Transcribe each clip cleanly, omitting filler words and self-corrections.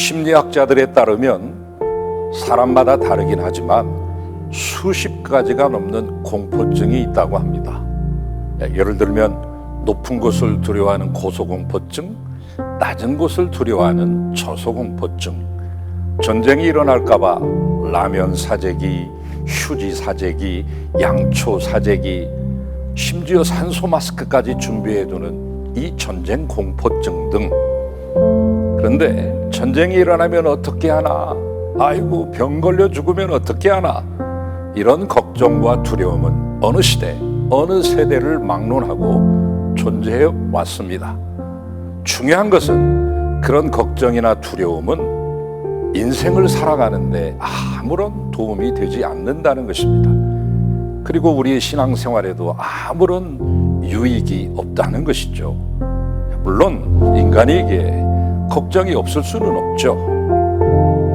심리학자들에 따르면 사람마다 다르긴 하지만 수십 가지가 넘는 공포증이 있다고 합니다. 예를 들면 높은 곳을 두려워하는 고소공포증, 낮은 곳을 두려워하는 저소공포증, 전쟁이 일어날까봐 라면 사재기, 휴지 사재기, 양초 사재기, 심지어 산소 마스크까지 준비해두는 이 전쟁 공포증 등. 그런데 전쟁이 일어나면 어떻게 하나, 아이고 병 걸려 죽으면 어떻게 하나, 이런 걱정과 두려움은 어느 시대, 어느 세대를 막론하고 존재해 왔습니다. 중요한 것은 그런 걱정이나 두려움은 인생을 살아가는데 아무런 도움이 되지 않는다는 것입니다. 그리고 우리의 신앙생활에도 아무런 유익이 없다는 것이죠. 물론 인간에게 걱정이 없을 수는 없죠.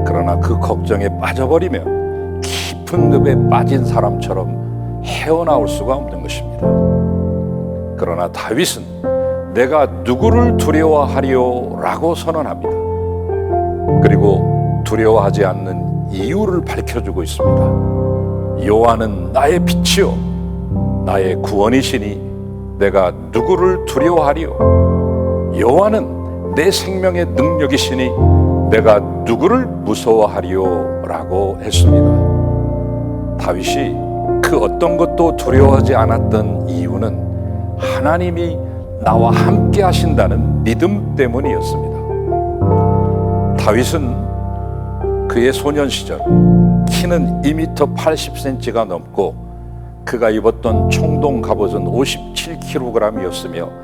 그러나 그 걱정에 빠져버리면 깊은 늪에 빠진 사람처럼 헤어나올 수가 없는 것입니다. 그러나 다윗은 내가 누구를 두려워하리요? 라고 선언합니다. 그리고 두려워하지 않는 이유를 밝혀주고 있습니다. 여호와는 나의 빛이요 나의 구원이시니 내가 누구를 두려워하리요? 여호와는 내 생명의 능력이시니 내가 누구를 무서워하리요? 라고 했습니다. 다윗이 그 어떤 것도 두려워하지 않았던 이유는 하나님이 나와 함께 하신다는 믿음 때문이었습니다. 다윗은 그의 소년 시절 키는 2m 80cm가 넘고 그가 입었던 총동 갑옷은 57kg이었으며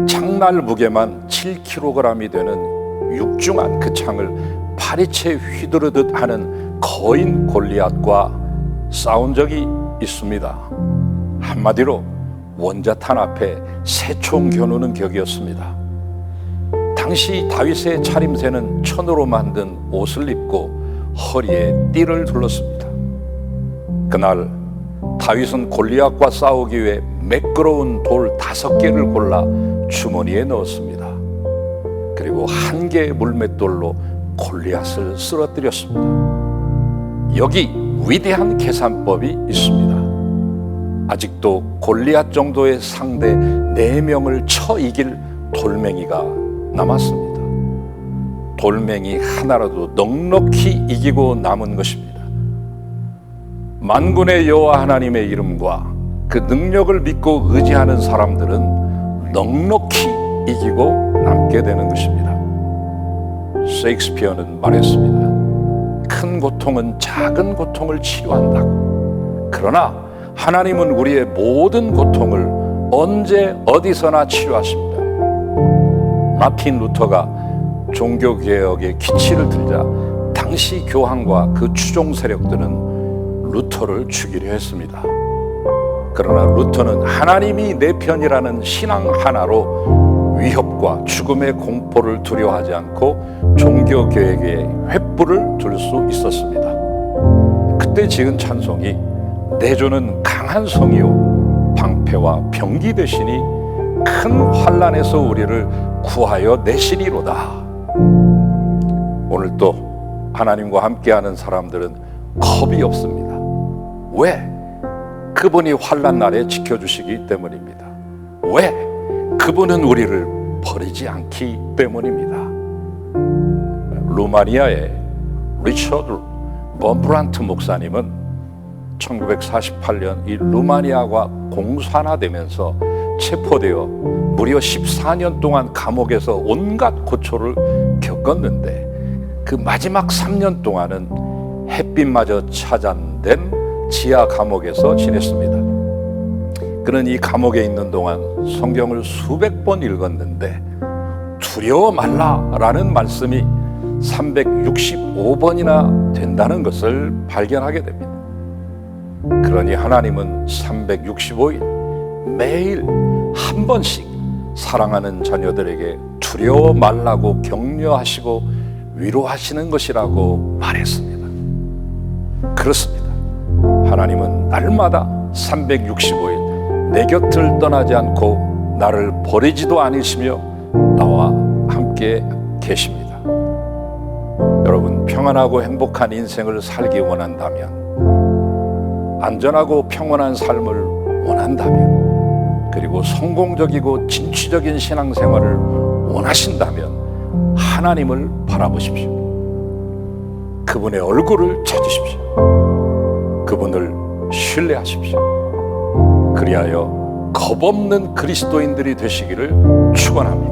창날 무게만 7kg이 되는 육중한 그 창을 파리채 휘두르듯 하는 거인 골리앗과 싸운 적이 있습니다. 한마디로 원자탄 앞에 새총 겨누는 격이었습니다. 당시 다윗의 차림새는 천으로 만든 옷을 입고 허리에 띠를 둘렀습니다. 그날 다윗은 골리앗과 싸우기 위해 매끄러운 돌 5개를 골라 주머니에 넣었습니다. 그리고 한 개의 물맷돌로 골리앗을 쓰러뜨렸습니다. 여기 위대한 계산법이 있습니다. 아직도 골리앗 정도의 상대 4명을 쳐 이길 돌멩이가 남았습니다. 돌멩이 하나라도 넉넉히 이기고 남은 것입니다. 만군의 여호와 하나님의 이름과 그 능력을 믿고 의지하는 사람들은 넉넉히 이기고 남게 되는 것입니다. 셰익스피어는 말했습니다. 큰 고통은 작은 고통을 치료한다고. 그러나 하나님은 우리의 모든 고통을 언제 어디서나 치료하십니다. 마틴 루터가 종교개혁의 기치를 들자 당시 교황과 그 추종 세력들은 루터를 죽이려 했습니다. 그러나 루터는 하나님이 내 편이라는 신앙 하나로 위협과 죽음의 공포를 두려워하지 않고 종교개혁의 횃불을 들 수 있었습니다. 그때 지은 찬송이 내조는 강한 성이요 방패와 병기 되시니 큰 환난에서 우리를 구하여 내시리로다. 오늘 또 하나님과 함께하는 사람들은 겁이 없습니다. 왜? 그분이 환난 날에 지켜주시기 때문입니다. 왜? 그분은 우리를 버리지 않기 때문입니다. 루마니아의 리처드 범브란트 목사님은 1948년 이 루마니아가 공산화되면서 체포되어 무려 14년 동안 감옥에서 온갖 고초를 겪었는데 그 마지막 3년 동안은 햇빛마저 차단된 지하 감옥에서 지냈습니다. 그는 이 감옥에 있는 동안 성경을 수백 번 읽었는데 두려워 말라라는 말씀이 365번이나 된다는 것을 발견하게 됩니다. 그러니 하나님은 365일 매일 한 번씩 사랑하는 자녀들에게 두려워 말라고 격려하시고 위로하시는 것이라고 말했습니다. 그렇습니다. 하나님은 날마다 365일 내 곁을 떠나지 않고 나를 버리지도 않으시며 나와 함께 계십니다. 평안하고 행복한 인생을 살기 원한다면, 안전하고 평온한 삶을 원한다면, 그리고 성공적이고 진취적인 신앙생활을 원하신다면 하나님을 바라보십시오. 그분의 얼굴을 찾으십시오. 그분을 신뢰하십시오. 그리하여 겁없는 그리스도인들이 되시기를 축원합니다.